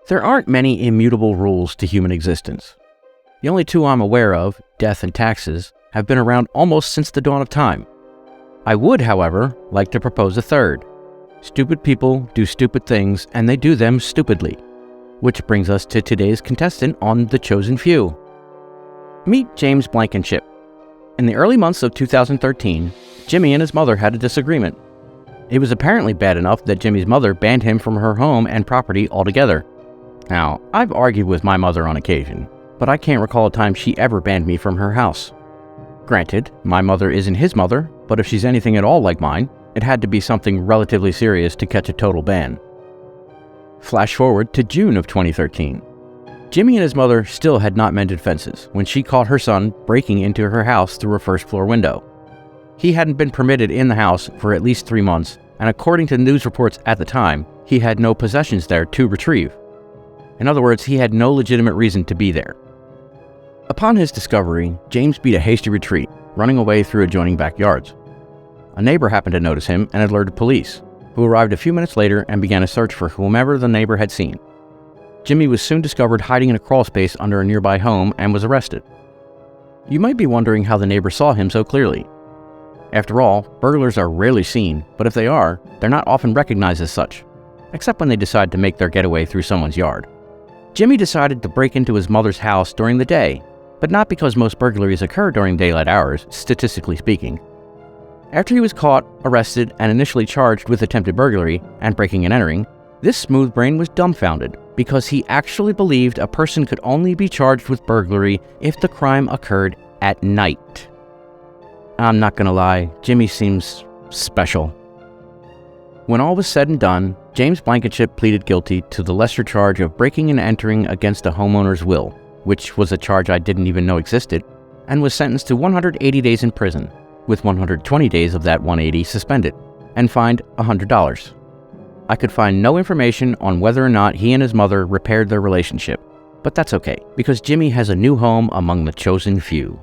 There aren't many immutable rules to human existence. The only two I'm aware of, death and taxes, have been around almost since the dawn of time. I would, however, like to propose a third. Stupid people do stupid things, and they do them stupidly. Which brings us to today's contestant on The Chosen Few. Meet James Blankenship. In the early months of 2013, Jimmy and his mother had a disagreement. It was apparently bad enough that Jimmy's mother banned him from her home and property altogether. Now, I've argued with my mother on occasion, but I can't recall a time she ever banned me from her house. Granted, my mother isn't his mother, but if she's anything at all like mine, it had to be something relatively serious to catch a total ban. Flash forward to June of 2013. Jimmy and his mother still had not mended fences when she caught her son breaking into her house through a first-floor window. He hadn't been permitted in the house for at least 3 months, and according to news reports at the time, he had no possessions there to retrieve. In other words, he had no legitimate reason to be there. Upon his discovery, James beat a hasty retreat, running away through adjoining backyards. A neighbor happened to notice him and alerted police, who arrived a few minutes later and began a search for whomever the neighbor had seen. Jimmy was soon discovered hiding in a crawlspace under a nearby home and was arrested. You might be wondering how the neighbor saw him so clearly. After all, burglars are rarely seen, but if they are, they're not often recognized as such, except when they decide to make their getaway through someone's yard. Jimmy decided to break into his mother's house during the day, but not because most burglaries occur during daylight hours, statistically speaking. After he was caught, arrested, and initially charged with attempted burglary and breaking and entering, this smooth brain was dumbfounded because he actually believed a person could only be charged with burglary if the crime occurred at night. I'm not gonna lie, Jimmy seems special. When all was said and done, James Blankenship pleaded guilty to the lesser charge of breaking and entering against a homeowner's will, which was a charge I didn't even know existed, and was sentenced to 180 days in prison, with 120 days of that 180 suspended, and fined $100. I could find no information on whether or not he and his mother repaired their relationship, but that's okay, because Jimmy has a new home among the chosen few.